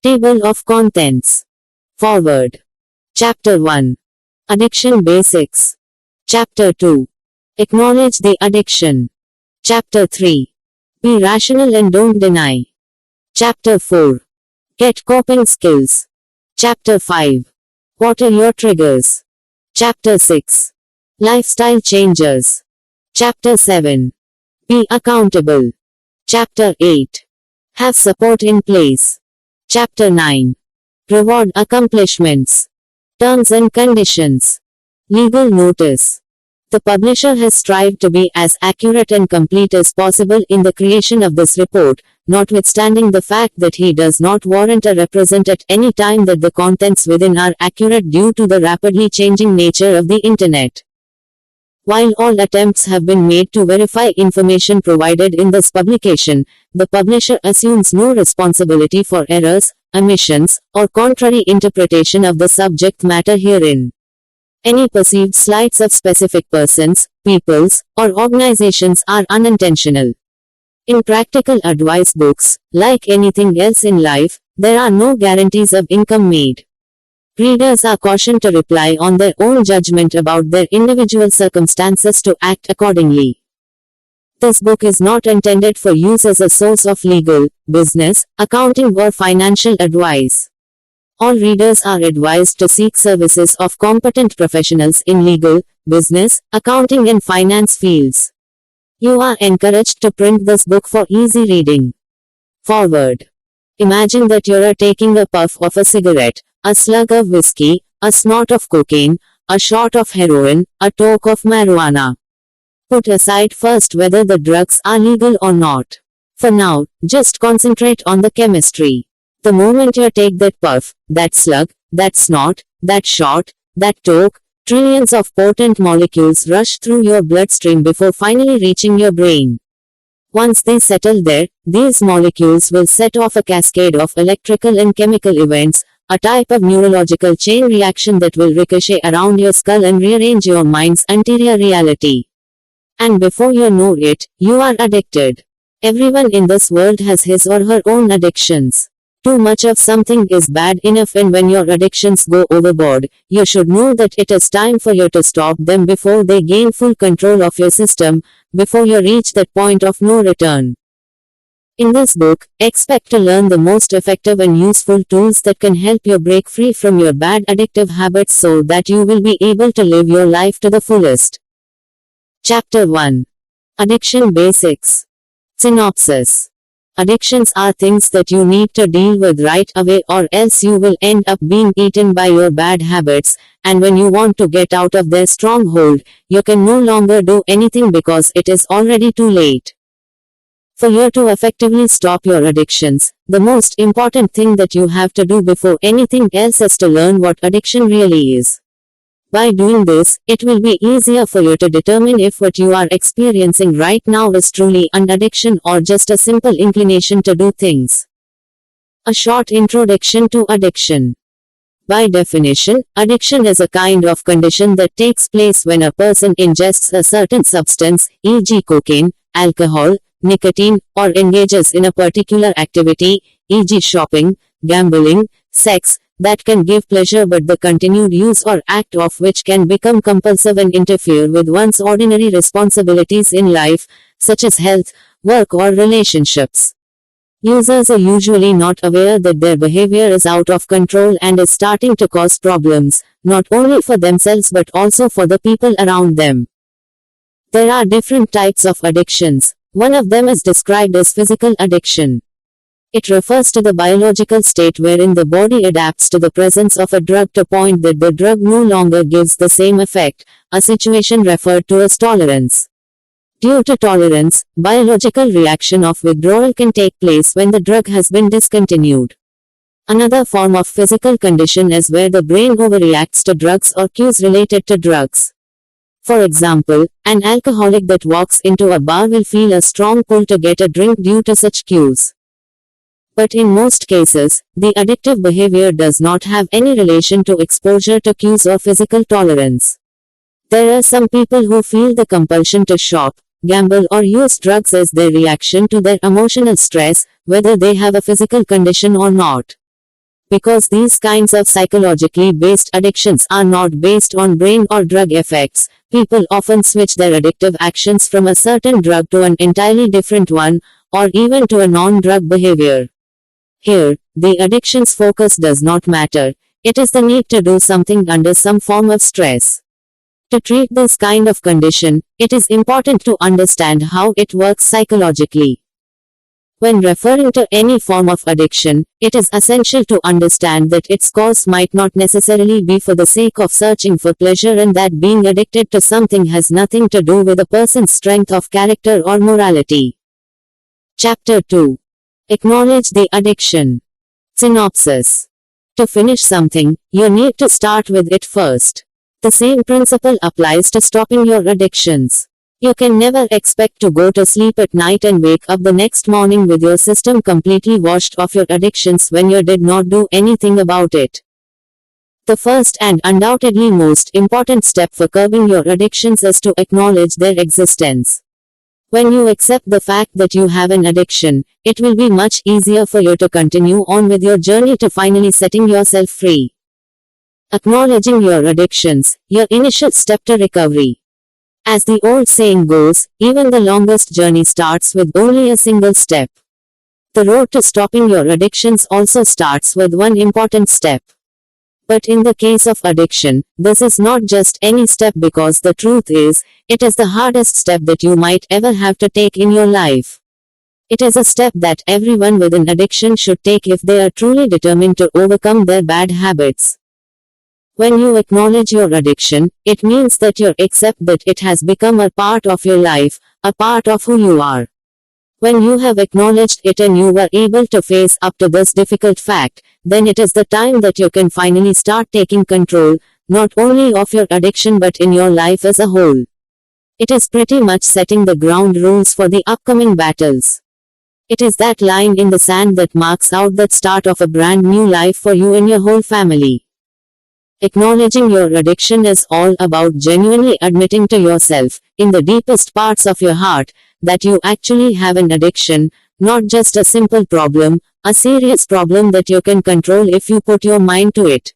Table of Contents. Forward. Chapter 1. Addiction Basics. Chapter 2. Acknowledge the addiction. Chapter 3. Be rational and don't deny. Chapter 4. Get coping skills. Chapter 5. What are your triggers? Chapter 6. Lifestyle changes. Chapter 7. Be accountable. Chapter 8. Have support in place. Chapter 9. Reward accomplishments. Terms and conditions. Legal notice. The publisher has strived to be as accurate and complete as possible in the creation of this report, notwithstanding the fact that he does not warrant or represent at any time that the contents within are accurate due to the rapidly changing nature of the Internet. While all attempts have been made to verify information provided in this publication, the publisher assumes no responsibility for errors, omissions, or contrary interpretation of the subject matter herein. Any perceived slights of specific persons, peoples, or organizations are unintentional. In practical advice books, like anything else in life, there are no guarantees of income made. Readers are cautioned to rely on their own judgment about their individual circumstances to act accordingly. This book is not intended for use as a source of legal, business, accounting or financial advice. All readers are advised to seek services of competent professionals in legal, business, accounting and finance fields. You are encouraged to print this book for easy reading. Forward. Imagine that you are taking a puff of a cigarette, a slug of whiskey, a snort of cocaine, a shot of heroin, a toke of marijuana. Put aside first whether the drugs are legal or not. For now, just concentrate on the chemistry. The moment you take that puff, that slug, that snort, that shot, that toke, trillions of potent molecules rush through your bloodstream before finally reaching your brain. Once they settle there, these molecules will set off a cascade of electrical and chemical events, a type of neurological chain reaction that will ricochet around your skull and rearrange your mind's anterior reality. And before you know it, you are addicted. Everyone in this world has his or her own addictions. Too much of something is bad enough, and when your addictions go overboard, you should know that it is time for you to stop them before they gain full control of your system, before you reach that point of no return. In this book, expect to learn the most effective and useful tools that can help you break free from your bad addictive habits so that you will be able to live your life to the fullest. Chapter 1. Addiction Basics. Synopsis. Addictions are things that you need to deal with right away, or else you will end up being eaten by your bad habits, and when you want to get out of their stronghold, you can no longer do anything because it is already too late. For you to effectively stop your addictions, the most important thing that you have to do before anything else is to learn what addiction really is. By doing this, it will be easier for you to determine if what you are experiencing right now is truly an addiction or just a simple inclination to do things. A short introduction to addiction. By definition, addiction is a kind of condition that takes place when a person ingests a certain substance, e.g. cocaine, alcohol, nicotine, or engages in a particular activity, e.g. shopping, gambling, sex, that can give pleasure but the continued use or act of which can become compulsive and interfere with one's ordinary responsibilities in life, such as health, work or relationships. Users are usually not aware that their behavior is out of control and is starting to cause problems, not only for themselves but also for the people around them. There are different types of addictions. One of them is described as physical addiction. It refers to the biological state wherein the body adapts to the presence of a drug to the point that the drug no longer gives the same effect, a situation referred to as tolerance. Due to tolerance, biological reaction of withdrawal can take place when the drug has been discontinued. Another form of physical condition is where the brain overreacts to drugs or cues related to drugs. For example, an alcoholic that walks into a bar will feel a strong pull to get a drink due to such cues. But in most cases, the addictive behavior does not have any relation to exposure to cues or physical tolerance. There are some people who feel the compulsion to shop, gamble or use drugs as their reaction to their emotional stress, whether they have a physical condition or not. Because these kinds of psychologically based addictions are not based on brain or drug effects, people often switch their addictive actions from a certain drug to an entirely different one, or even to a non-drug behavior. Here, the addiction's focus does not matter. It is the need to do something under some form of stress. To treat this kind of condition, it is important to understand how it works psychologically. When referring to any form of addiction, it is essential to understand that its cause might not necessarily be for the sake of searching for pleasure, and that being addicted to something has nothing to do with a person's strength of character or morality. Chapter 2. Acknowledge the addiction. Synopsis. To finish something, you need to start with it first. The same principle applies to stopping your addictions. You can never expect to go to sleep at night and wake up the next morning with your system completely washed of your addictions when you did not do anything about it. The first and undoubtedly most important step for curbing your addictions is to acknowledge their existence. When you accept the fact that you have an addiction, it will be much easier for you to continue on with your journey to finally setting yourself free. Acknowledging your addictions, your initial step to recovery. As the old saying goes, even the longest journey starts with only a single step. The road to stopping your addictions also starts with one important step. But in the case of addiction, this is not just any step, because the truth is, it is the hardest step that you might ever have to take in your life. It is a step that everyone with an addiction should take if they are truly determined to overcome their bad habits. When you acknowledge your addiction, it means that you accept that it has become a part of your life, a part of who you are. When you have acknowledged it and you were able to face up to this difficult fact, then it is the time that you can finally start taking control, not only of your addiction but in your life as a whole. It is pretty much setting the ground rules for the upcoming battles. It is that line in the sand that marks out the start of a brand new life for you and your whole family. Acknowledging your addiction is all about genuinely admitting to yourself, in the deepest parts of your heart, that you actually have an addiction, not just a simple problem, a serious problem that you can control if you put your mind to it.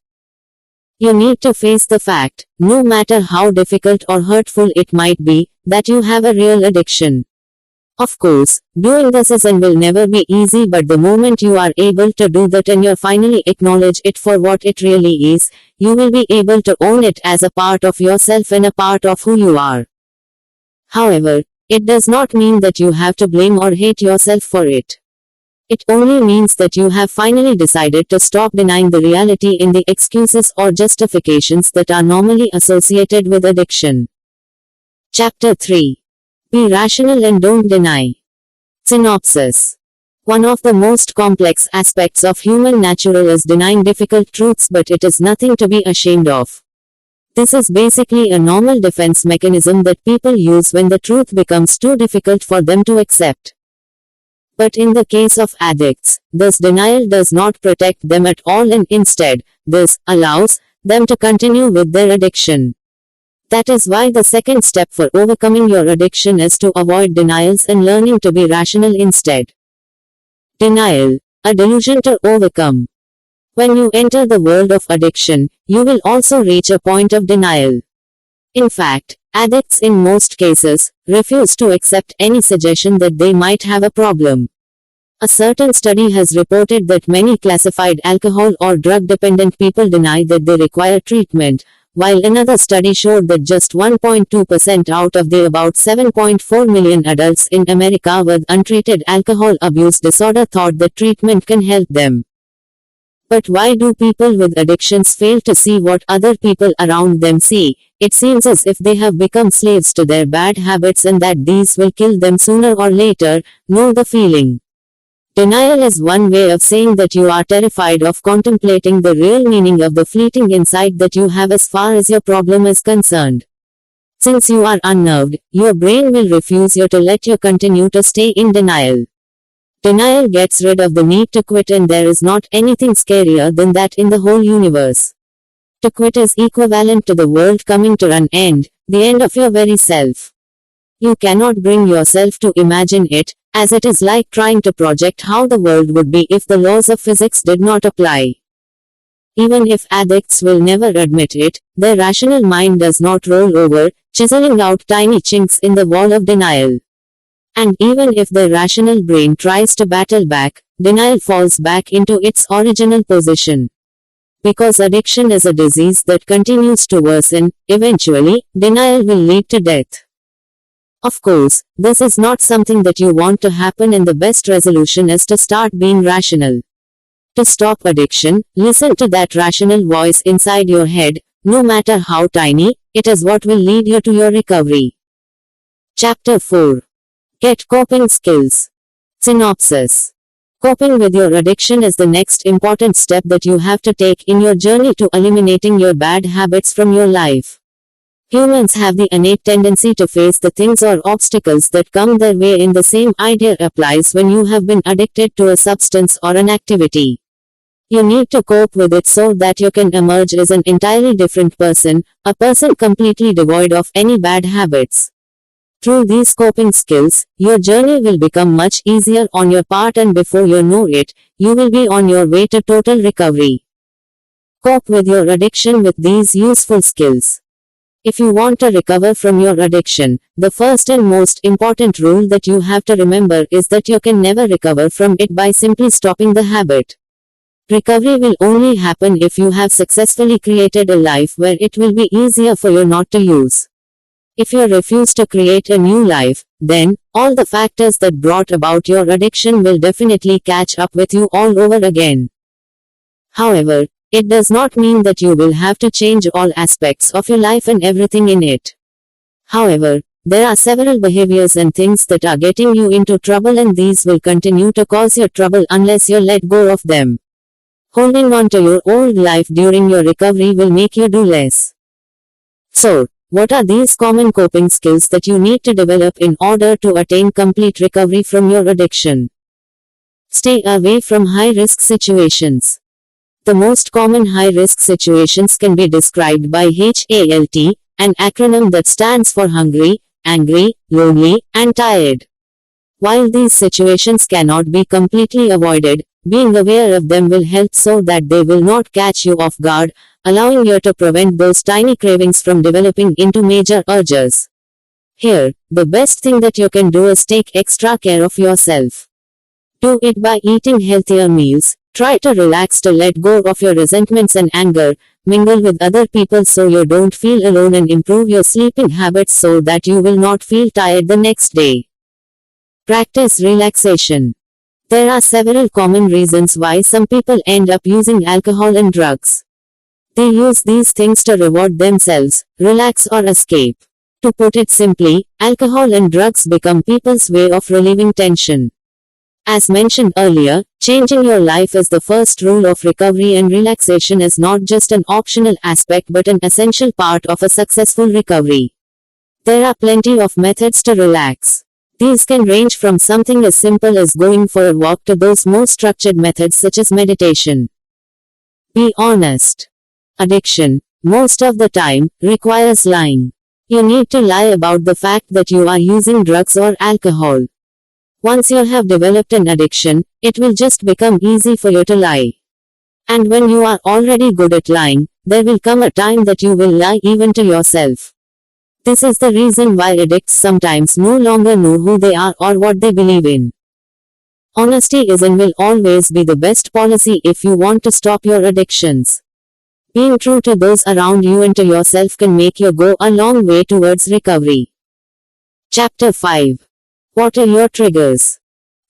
You need to face the fact, no matter how difficult or hurtful it might be, that you have a real addiction. Of course, doing this is and will never be easy, but the moment you are able to do that and you finally acknowledge it for what it really is, you will be able to own it as a part of yourself and a part of who you are. However, it does not mean that you have to blame or hate yourself for it. It only means that you have finally decided to stop denying the reality in the excuses or justifications that are normally associated with addiction. Chapter 3. Be rational and don't deny. Synopsis. One of the most complex aspects of human nature is denying difficult truths, but it is nothing to be ashamed of. This is basically a normal defense mechanism that people use when the truth becomes too difficult for them to accept. But in the case of addicts, this denial does not protect them at all, and instead, this allows them to continue with their addiction. That is why the second step for overcoming your addiction is to avoid denials and learning to be rational instead. Denial, a delusion to overcome. When you enter the world of addiction, you will also reach a point of denial. In fact, addicts in most cases refuse to accept any suggestion that they might have a problem. A certain study has reported that many classified alcohol or drug-dependent people deny that they require treatment, while another study showed that just 1.2% out of the about 7.4 million adults in America with untreated alcohol abuse disorder thought that treatment can help them. But why do people with addictions fail to see what other people around them see? It seems as if they have become slaves to their bad habits and that these will kill them sooner or later. Know the feeling. Denial is one way of saying that you are terrified of contemplating the real meaning of the fleeting insight that you have as far as your problem is concerned. Since you are unnerved, your brain will refuse you to let you continue to stay in denial. Denial gets rid of the need to quit, and there is not anything scarier than that in the whole universe. To quit is equivalent to the world coming to an end, the end of your very self. You cannot bring yourself to imagine it, as it is like trying to project how the world would be if the laws of physics did not apply. Even if addicts will never admit it, their rational mind does not roll over, chiseling out tiny chinks in the wall of denial. And even if the rational brain tries to battle back, denial falls back into its original position. Because addiction is a disease that continues to worsen, eventually, denial will lead to death. Of course, this is not something that you want to happen, and the best resolution is to start being rational. To stop addiction, listen to that rational voice inside your head, no matter how tiny, it is what will lead you to your recovery. Chapter 4. Get coping skills. Synopsis. Coping with your addiction is the next important step that you have to take in your journey to eliminating your bad habits from your life. Humans have the innate tendency to face the things or obstacles that come their way, and the same idea applies when you have been addicted to a substance or an activity. You need to cope with it so that you can emerge as an entirely different person, a person completely devoid of any bad habits. Through these coping skills, your journey will become much easier on your part, and before you know it, you will be on your way to total recovery. Cope with your addiction with these useful skills. If you want to recover from your addiction, the first and most important rule that you have to remember is that you can never recover from it by simply stopping the habit. Recovery will only happen if you have successfully created a life where it will be easier for you not to use. If you refuse to create a new life, then all the factors that brought about your addiction will definitely catch up with you all over again. However, it does not mean that you will have to change all aspects of your life and everything in it. However, there are several behaviors and things that are getting you into trouble, and these will continue to cause you trouble unless you let go of them. Holding on to your old life during your recovery will make you do less. So, what are these common coping skills that you need to develop in order to attain complete recovery from your addiction? Stay away from high-risk situations. The most common high-risk situations can be described by HALT, an acronym that stands for hungry, angry, lonely, and tired. While these situations cannot be completely avoided, being aware of them will help so that they will not catch you off guard, allowing you to prevent those tiny cravings from developing into major urges. Here, the best thing that you can do is take extra care of yourself. Do it by eating healthier meals, try to relax to let go of your resentments and anger, mingle with other people so you don't feel alone, and improve your sleeping habits so that you will not feel tired the next day. Practice relaxation. There are several common reasons why some people end up using alcohol and drugs. They use these things to reward themselves, relax, or escape. To put it simply, alcohol and drugs become people's way of relieving tension. As mentioned earlier, changing your life is the first rule of recovery, and relaxation is not just an optional aspect but an essential part of a successful recovery. There are plenty of methods to relax. These can range from something as simple as going for a walk to those more structured methods such as meditation. Be honest. Addiction, most of the time, requires lying. You need to lie about the fact that you are using drugs or alcohol. Once you have developed an addiction, it will just become easy for you to lie. And when you are already good at lying, there will come a time that you will lie even to yourself. This is the reason why addicts sometimes no longer know who they are or what they believe in. Honesty is and will always be the best policy if you want to stop your addictions. Being true to those around you and to yourself can make you go a long way towards recovery. Chapter 5. What are your triggers?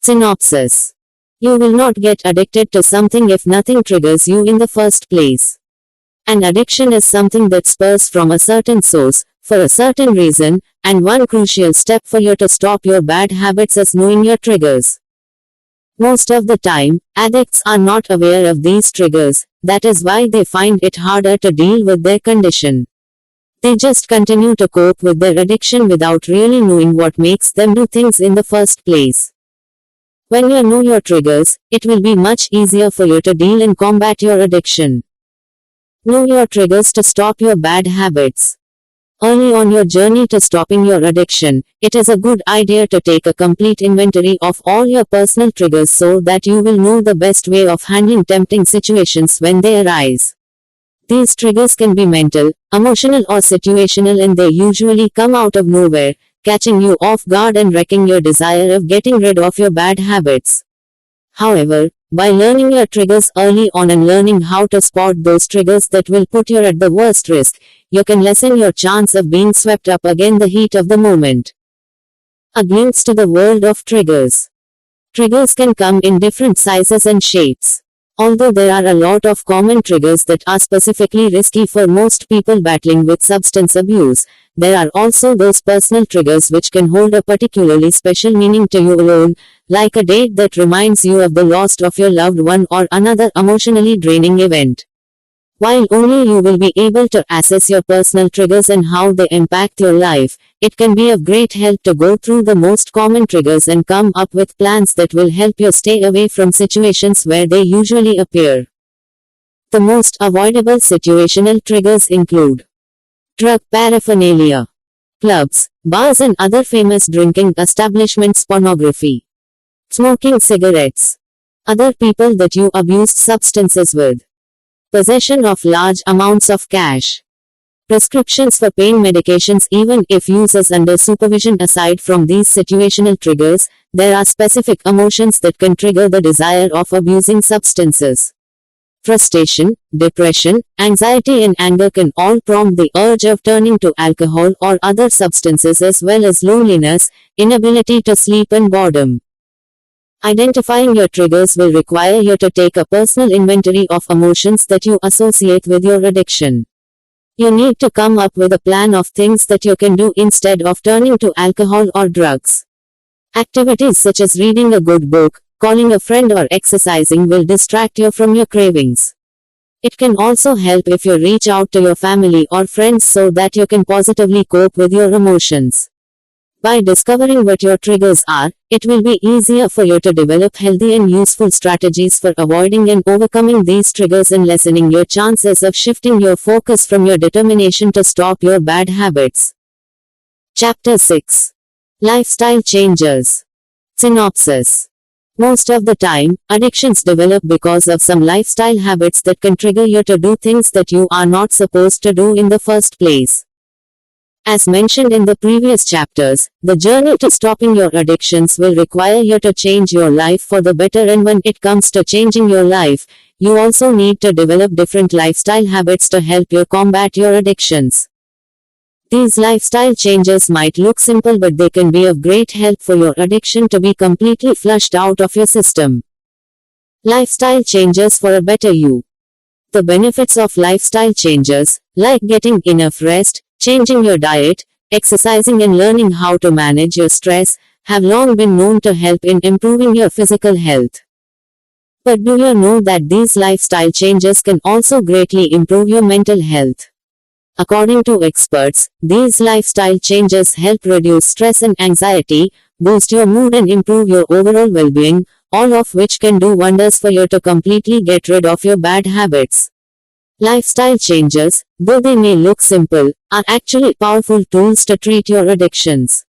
Synopsis. You will not get addicted to something if nothing triggers you in the first place. An addiction is something that spurs from a certain source, for a certain reason, and one crucial step for you to stop your bad habits is knowing your triggers. Most of the time, addicts are not aware of these triggers, that is why they find it harder to deal with their condition. They just continue to cope with their addiction without really knowing what makes them do things in the first place. When you know your triggers, it will be much easier for you to deal and combat your addiction. Know your triggers to stop your bad habits. Early on your journey to stopping your addiction, it is a good idea to take a complete inventory of all your personal triggers so that you will know the best way of handling tempting situations when they arise. These triggers can be mental, emotional, or situational, and they usually come out of nowhere, catching you off guard and wrecking your desire of getting rid of your bad habits. However, by learning your triggers early on and learning how to spot those triggers that will put you at the worst risk, you can lessen your chance of being swept up again in the heat of the moment. A glimpse to the world of triggers. Triggers can come in different sizes and shapes. Although there are a lot of common triggers that are specifically risky for most people battling with substance abuse, there are also those personal triggers which can hold a particularly special meaning to you alone, like a date that reminds you of the loss of your loved one or another emotionally draining event. While only you will be able to assess your personal triggers and how they impact your life, it can be of great help to go through the most common triggers and come up with plans that will help you stay away from situations where they usually appear. The most avoidable situational triggers include drug paraphernalia, clubs, bars and other famous drinking establishments, pornography, smoking cigarettes, other people that you abused substances with, possession of large amounts of cash, prescriptions for pain medications even if used as under supervision. Aside from these situational triggers, there are specific emotions that can trigger the desire of abusing substances. Frustration, depression, anxiety and anger can all prompt the urge of turning to alcohol or other substances, as well as loneliness, inability to sleep and boredom. Identifying your triggers will require you to take a personal inventory of emotions that you associate with your addiction. You need to come up with a plan of things that you can do instead of turning to alcohol or drugs. Activities such as reading a good book, calling a friend or exercising will distract you from your cravings. It can also help if you reach out to your family or friends so that you can positively cope with your emotions. By discovering what your triggers are, it will be easier for you to develop healthy and useful strategies for avoiding and overcoming these triggers and lessening your chances of shifting your focus from your determination to stop your bad habits. Chapter 6. Lifestyle Changes. Synopsis. Most of the time, addictions develop because of some lifestyle habits that can trigger you to do things that you are not supposed to do in the first place. As mentioned in the previous chapters, the journey to stopping your addictions will require you to change your life for the better, and when it comes to changing your life, you also need to develop different lifestyle habits to help you combat your addictions. These lifestyle changes might look simple, but they can be of great help for your addiction to be completely flushed out of your system. Lifestyle changes for a better you. The benefits of lifestyle changes, like getting enough rest, changing your diet, exercising and learning how to manage your stress, have long been known to help in improving your physical health. But do you know that these lifestyle changes can also greatly improve your mental health? According to experts, these lifestyle changes help reduce stress and anxiety, boost your mood and improve your overall well-being, all of which can do wonders for you to completely get rid of your bad habits. Lifestyle changes, though they may look simple, are actually powerful tools to treat your addictions.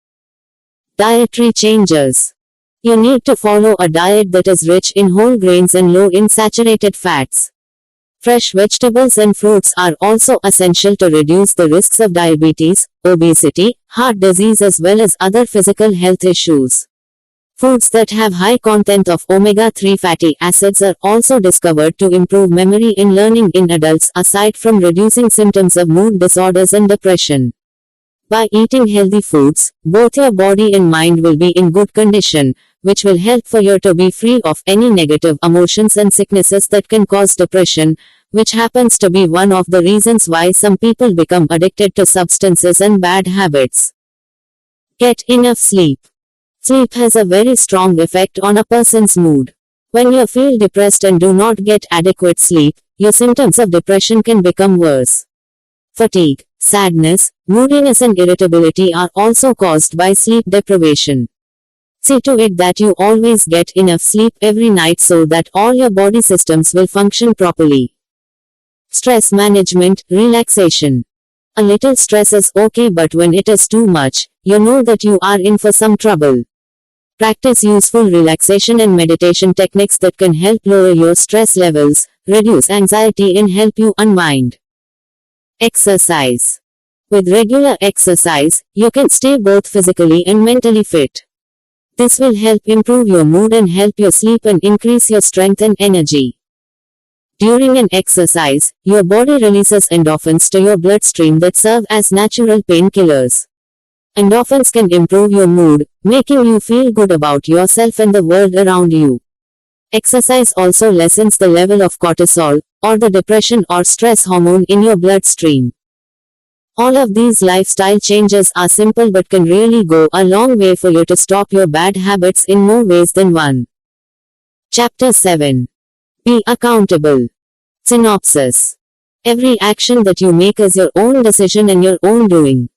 Dietary changes. You need to follow a diet that is rich in whole grains and low in saturated fats. Fresh vegetables and fruits are also essential to reduce the risks of diabetes, obesity, heart disease as well as other physical health issues. Foods that have high content of omega-3 fatty acids are also discovered to improve memory and learning in adults, aside from reducing symptoms of mood disorders and depression. By eating healthy foods, both your body and mind will be in good condition, which will help for you to be free of any negative emotions and sicknesses that can cause depression, which happens to be one of the reasons why some people become addicted to substances and bad habits. Get enough sleep. Sleep has a very strong effect on a person's mood. When you feel depressed and do not get adequate sleep, your symptoms of depression can become worse. Fatigue, sadness, moodiness and irritability are also caused by sleep deprivation. See to it that you always get enough sleep every night so that all your body systems will function properly. Stress management, relaxation. A little stress is okay, but when it is too much, you know that you are in for some trouble. Practice useful relaxation and meditation techniques that can help lower your stress levels, reduce anxiety, and help you unwind. Exercise. With regular exercise, you can stay both physically and mentally fit. This will help improve your mood and help you sleep and increase your strength and energy. During an exercise, your body releases endorphins to your bloodstream that serve as natural painkillers. Endorphins can improve your mood, making you feel good about yourself and the world around you. Exercise also lessens the level of cortisol, or the depression or stress hormone in your bloodstream. All of these lifestyle changes are simple but can really go a long way for you to stop your bad habits in more ways than one. Chapter 7. Be accountable. Synopsis. Every action that you make is your own decision and your own doing.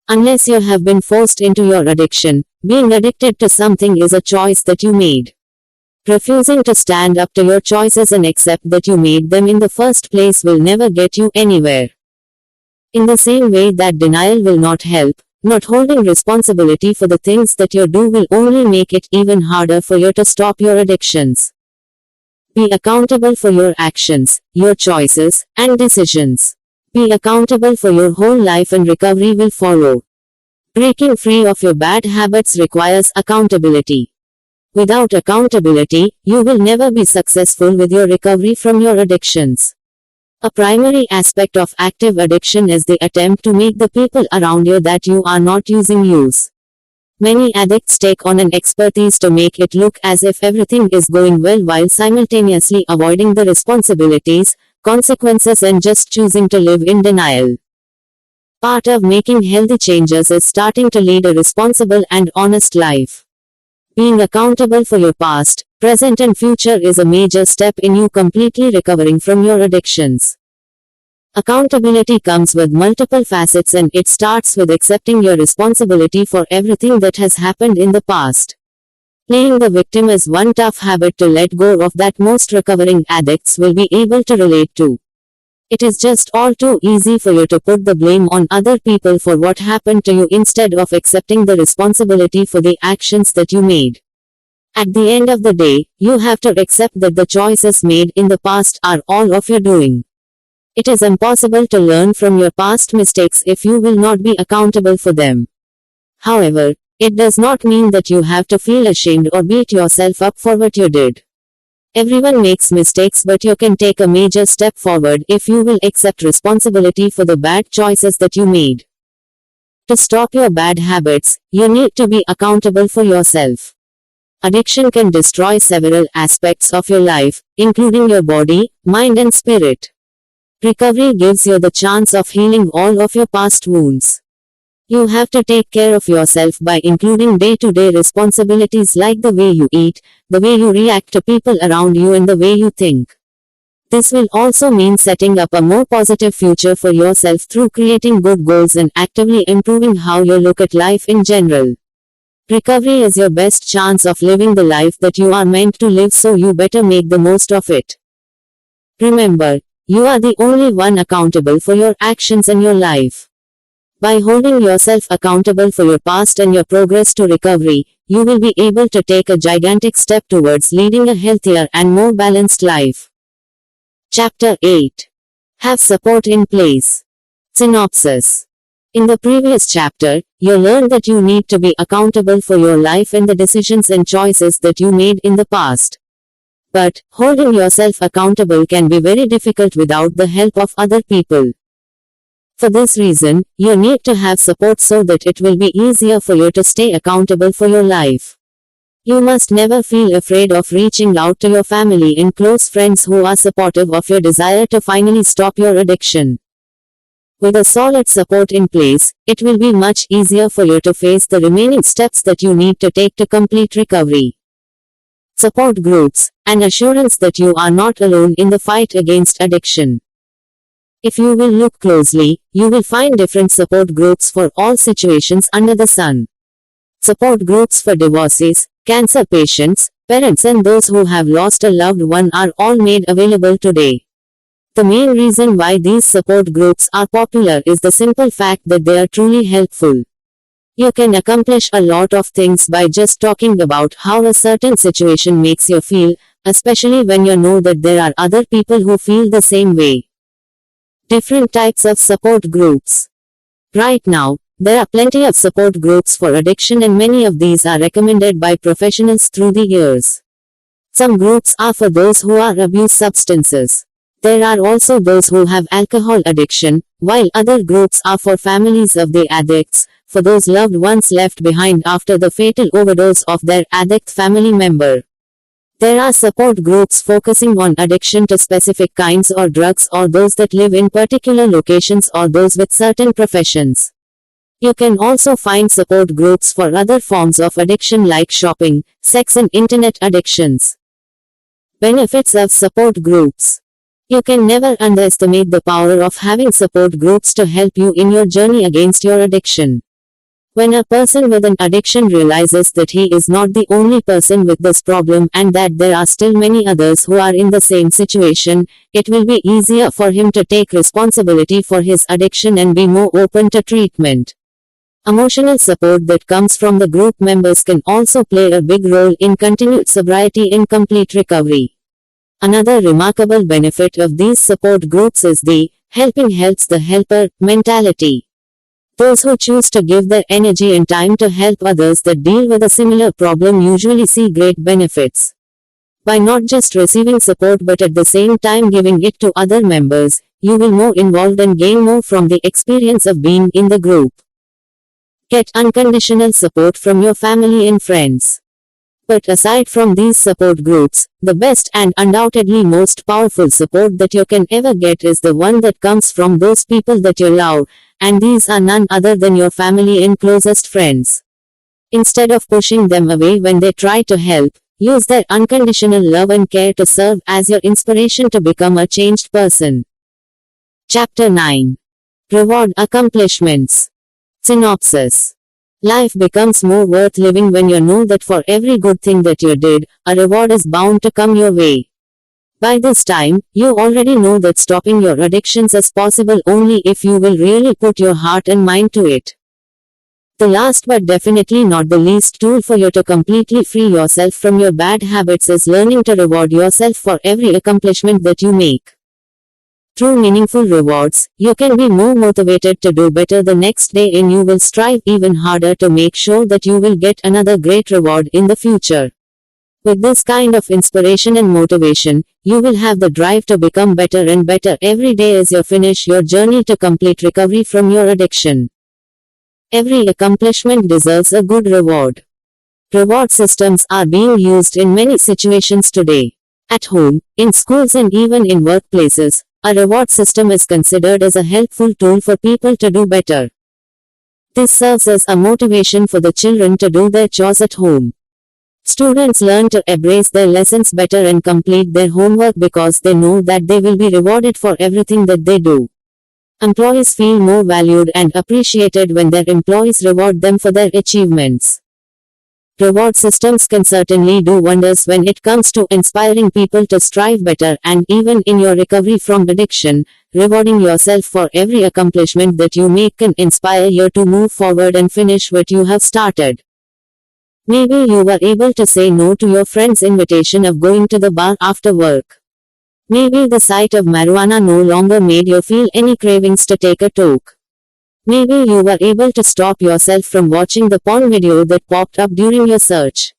Unless you have been forced into your addiction, being addicted to something is a choice that you made. Refusing to stand up to your choices and accept that you made them in the first place will never get you anywhere. In the same way that denial will not help, not holding responsibility for the things that you do will only make it even harder for you to stop your addictions. Be accountable for your actions, your choices, and decisions. Be accountable for your whole life and recovery will follow. Breaking free of your bad habits requires accountability. Without accountability, you will never be successful with your recovery from your addictions. A primary aspect of active addiction is the attempt to make the people around you that you are not using use. Many addicts take on an expertise to make it look as if everything is going well while simultaneously avoiding the responsibilities, consequences, and just choosing to live in denial. Part of making healthy changes is starting to lead a responsible and honest life. Being accountable for your past, present, and future is a major step in you completely recovering from your addictions. Accountability comes with multiple facets, and it starts with accepting your responsibility for everything that has happened in the past. Playing the victim is one tough habit to let go of that most recovering addicts will be able to relate to. It is just all too easy for you to put the blame on other people for what happened to you instead of accepting the responsibility for the actions that you made. At the end of the day, you have to accept that the choices made in the past are all of your doing. It is impossible to learn from your past mistakes if you will not be accountable for them. However, it does not mean that you have to feel ashamed or beat yourself up for what you did. Everyone makes mistakes, but you can take a major step forward if you will accept responsibility for the bad choices that you made. To stop your bad habits, you need to be accountable for yourself. Addiction can destroy several aspects of your life, including your body, mind, and spirit. Recovery gives you the chance of healing all of your past wounds. You have to take care of yourself by including day-to-day responsibilities like the way you eat, the way you react to people around you, and the way you think. This will also mean setting up a more positive future for yourself through creating good goals and actively improving how you look at life in general. Recovery is your best chance of living the life that you are meant to live, so you better make the most of it. Remember, you are the only one accountable for your actions and your life. By holding yourself accountable for your past and your progress to recovery, you will be able to take a gigantic step towards leading a healthier and more balanced life. Chapter 8. Have support in place. Synopsis. In the previous chapter, you learned that you need to be accountable for your life and the decisions and choices that you made in the past. But, holding yourself accountable can be very difficult without the help of other people. For this reason, you need to have support so that it will be easier for you to stay accountable for your life. You must never feel afraid of reaching out to your family and close friends who are supportive of your desire to finally stop your addiction. With a solid support in place, it will be much easier for you to face the remaining steps that you need to take to complete recovery. Support groups, an assurance that you are not alone in the fight against addiction. If you will look closely, you will find different support groups for all situations under the sun. Support groups for divorcees, cancer patients, parents, and those who have lost a loved one are all made available today. The main reason why these support groups are popular is the simple fact that they are truly helpful. You can accomplish a lot of things by just talking about how a certain situation makes you feel, especially when you know that there are other people who feel the same way. Different types of support groups. Right now, there are plenty of support groups for addiction, and many of these are recommended by professionals through the years. Some groups are for those who are abuse substances. There are also those who have alcohol addiction, while other groups are for families of the addicts, for those loved ones left behind after the fatal overdose of their addict family member. There are support groups focusing on addiction to specific kinds or drugs, or those that live in particular locations, or those with certain professions. You can also find support groups for other forms of addiction like shopping, sex, and internet addictions. Benefits of support groups. You can never underestimate the power of having support groups to help you in your journey against your addiction. When a person with an addiction realizes that he is not the only person with this problem and that there are still many others who are in the same situation, it will be easier for him to take responsibility for his addiction and be more open to treatment. Emotional support that comes from the group members can also play a big role in continued sobriety and complete recovery. Another remarkable benefit of these support groups is the helping helps the helper mentality. Those who choose to give their energy and time to help others that deal with a similar problem usually see great benefits. By not just receiving support but at the same time giving it to other members, you will more involved and gain more from the experience of being in the group. Get unconditional support from your family and friends. But aside from these support groups, the best and undoubtedly most powerful support that you can ever get is the one that comes from those people that you love, and these are none other than your family and closest friends. Instead of pushing them away when they try to help, use their unconditional love and care to serve as your inspiration to become a changed person. Chapter 9. Reward accomplishments. Synopsis. Life becomes more worth living when you know that for every good thing that you did, a reward is bound to come your way. By this time, you already know that stopping your addictions is possible only if you will really put your heart and mind to it. The last but definitely not the least tool for you to completely free yourself from your bad habits is learning to reward yourself for every accomplishment that you make. Through meaningful rewards, you can be more motivated to do better the next day, and you will strive even harder to make sure that you will get another great reward in the future. With this kind of inspiration and motivation, you will have the drive to become better and better every day as you finish your journey to complete recovery from your addiction. Every accomplishment deserves a good reward. Reward systems are being used in many situations today. At home, in schools, and even in workplaces, a reward system is considered as a helpful tool for people to do better. This serves as a motivation for the children to do their chores at home. Students learn to embrace their lessons better and complete their homework because they know that they will be rewarded for everything that they do. Employees feel more valued and appreciated when their employees reward them for their achievements. Reward systems can certainly do wonders when it comes to inspiring people to strive better, and even in your recovery from addiction, rewarding yourself for every accomplishment that you make can inspire you to move forward and finish what you have started. Maybe you were able to say no to your friend's invitation of going to the bar after work. Maybe the sight of marijuana no longer made you feel any cravings to take a toke. Maybe you were able to stop yourself from watching the porn video that popped up during your search.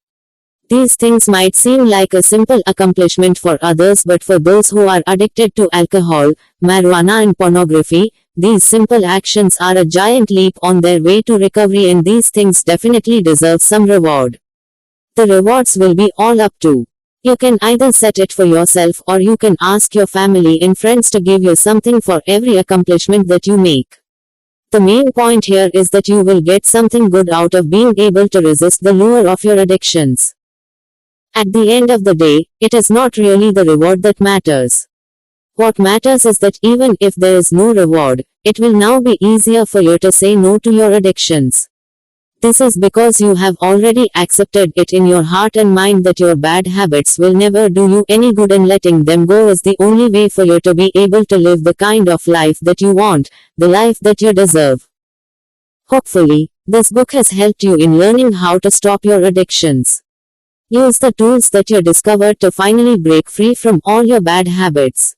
These things might seem like a simple accomplishment for others, but for those who are addicted to alcohol, marijuana, and pornography, these simple actions are a giant leap on their way to recovery, and these things definitely deserve some reward. The rewards will be all up to. You can either set it for yourself, or you can ask your family and friends to give you something for every accomplishment that you make. The main point here is that you will get something good out of being able to resist the lure of your addictions. At the end of the day, it is not really the reward that matters. What matters is that even if there is no reward, it will now be easier for you to say no to your addictions. This is because you have already accepted it in your heart and mind that your bad habits will never do you any good, and letting them go is the only way for you to be able to live the kind of life that you want, the life that you deserve. Hopefully, this book has helped you in learning how to stop your addictions. Use the tools that you discovered to finally break free from all your bad habits.